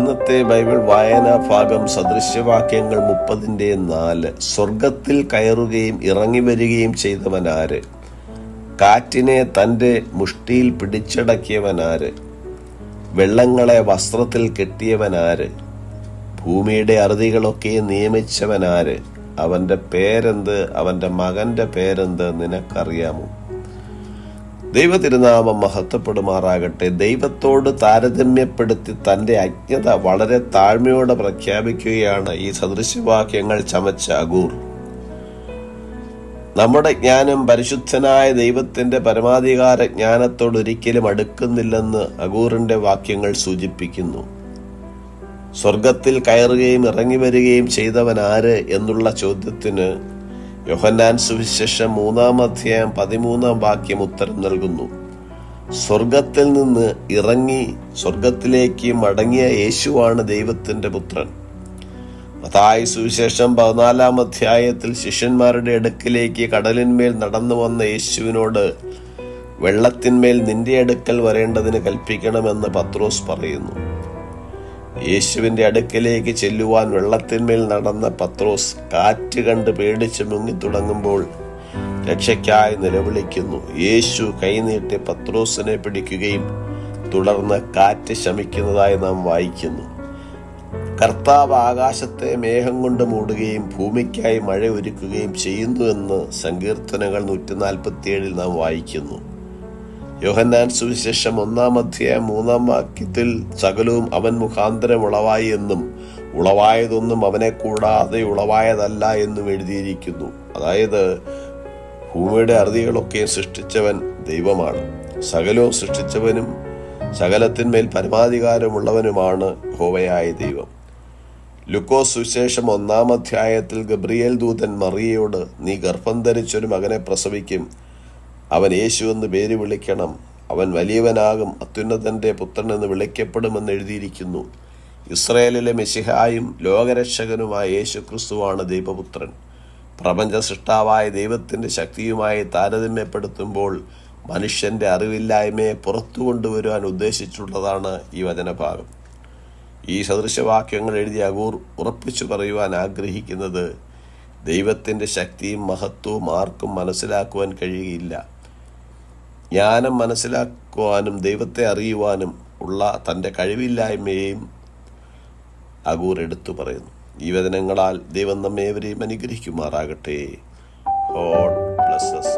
ഇന്നത്തെ ബൈബിൾ വായനാ ഭാഗം സദൃശ്യവാക്യങ്ങൾ 30:4. സ്വർഗത്തിൽ കയറുകയും ഇറങ്ങി വരികയും ചെയ്തവനാര്? കാറ്റിനെ തൻ്റെ മുഷ്ടിയിൽ പിടിച്ചടക്കിയവനാര്? വെള്ളങ്ങളെ വസ്ത്രത്തിൽ കെട്ടിയവനാര്? ഭൂമിയുടെ അറുതികളൊക്കെ നിയമിച്ചവനാര്? അവൻ്റെ പേരെന്ത്? അവൻ്റെ മകൻ്റെ പേരെന്ത്? നിനക്കറിയാമോ? ദൈവതിരുനാമം മഹത്വപ്പെടുമാറാകട്ടെ. ദൈവത്തോട് താരതമ്യപ്പെടുത്തി തൻ്റെ അജ്ഞത വളരെ താഴ്മയോടെ പ്രഖ്യാപിക്കുകയാണ് ഈ സദൃശ്യവാക്യങ്ങൾ ചമച്ച അഗൂർ. നമ്മുടെ ജ്ഞാനം പരിശുദ്ധനായ ദൈവത്തിൻ്റെ പരമാധികാര ജ്ഞാനത്തോട് ഒരിക്കലും അടുക്കുന്നില്ലെന്ന് അഗൂറിൻ്റെ വാക്യങ്ങൾ സൂചിപ്പിക്കുന്നു. സ്വർഗത്തിൽ കയറുകയും ഇറങ്ങി വരികയും ചെയ്തവനാര് എന്നുള്ള ചോദ്യത്തിന് യോഹന്നാൻ സുവിശേഷം 3:13 ഉത്തരം നൽകുന്നു. സ്വർഗത്തിൽ നിന്ന് ഇറങ്ങി സ്വർഗത്തിലേക്ക് മടങ്ങിയ യേശുവാണ് ദൈവത്തിന്റെ പുത്രൻ. മത്തായി സുവിശേഷം 14 ശിഷ്യന്മാരുടെ അടുക്കിലേക്ക് കടലിന്മേൽ നടന്നു വന്ന യേശുവിനോട് വെള്ളത്തിന്മേൽ നിന്റെ അടുക്കൽ വരേണ്ടതിന് കൽപ്പിക്കണമെന്ന് പത്രോസ് പറയുന്നു. യേശുവിൻ്റെ അടുക്കലേക്ക് ചെല്ലുവാൻ വെള്ളത്തിന്മേൽ നടന്ന പത്രോസ് കാറ്റ് കണ്ട് പേടിച്ച് മുങ്ങിത്തുടങ്ങുമ്പോൾ രക്ഷയ്ക്കായി നിലവിളിക്കുന്നു. യേശു കൈനീട്ടി പത്രോസിനെ പിടിക്കുകയും തുടർന്ന് കാറ്റ് ശമിക്കുന്നതായി നാം വായിക്കുന്നു. കർത്താവ് ആകാശത്തെ മേഘം കൊണ്ട് മൂടുകയും ഭൂമിക്കായി മഴ ഒരുക്കുകയും ചെയ്യുന്നു എന്ന് സങ്കീർത്തനങ്ങൾ 147 നാം വായിക്കുന്നു. യോഹന്നാൻ സുവിശേഷം 1:3 സകലവും അവൻ മുഖാന്തരം ഉളവായി എന്നും ഉളവായതൊന്നും അവനെ കൂടാതെ ഉളവായതല്ല എന്നും എഴുതിയിരിക്കുന്നു. അതായത് ഭൂമിയുടെ അറുതികളൊക്കെ സൃഷ്ടിച്ചവൻ ദൈവമാണ്. സകലവും സൃഷ്ടിച്ചവനും സകലത്തിന്മേൽ പരമാധികാരമുള്ളവനുമാണ് യഹോവയായ ദൈവം. ലൂക്കോസ് സുവിശേഷം 1 ഗബ്രിയേൽ ദൂതൻ മറിയയോട്, നീ ഗർഭം ധരിച്ചൊരു മകനെ പ്രസവിക്കും, അവൻ യേശു എന്ന് പേര് വിളിക്കണം, അവൻ വലിയവനാകും, അത്യുന്നതന്റെ പുത്രൻ എന്ന് വിളിക്കപ്പെടുമെന്ന് എഴുതിയിരിക്കുന്നു. ഇസ്രായേലിലെ മെശിഹായും ലോകരക്ഷകനുമായ യേശു ക്രിസ്തുവാണ് ദൈവപുത്രൻ. പ്രപഞ്ച സൃഷ്ടാവായ ദൈവത്തിന്റെ ശക്തിയുമായി താരതമ്യപ്പെടുത്തുമ്പോൾ മനുഷ്യന്റെ അറിവില്ലായ്മയെ പുറത്തു കൊണ്ടുവരുവാൻ ഉദ്ദേശിച്ചുള്ളതാണ് ഈ വചനഭാഗം. ഈ സദൃശവാക്യങ്ങൾ എഴുതിയ അഗൂർ ഉറപ്പിച്ചു പറയുവാൻ ആഗ്രഹിക്കുന്നത് ദൈവത്തിന്റെ ശക്തിയും മഹത്വവും ആർക്കും മനസ്സിലാക്കുവാൻ കഴിയുകയില്ല. ജ്ഞാനം മനസ്സിലാക്കുവാനും ദൈവത്തെ അറിയുവാനും ഉള്ള തൻ്റെ കഴിവില്ലായ്മയെയും അഗൂർ എടുത്തു പറയുന്നു. ഈ വചനങ്ങളാൽ ദൈവം നമ്മേവരെയും അനുഗ്രഹിക്കുമാറാകട്ടെ. God bless us.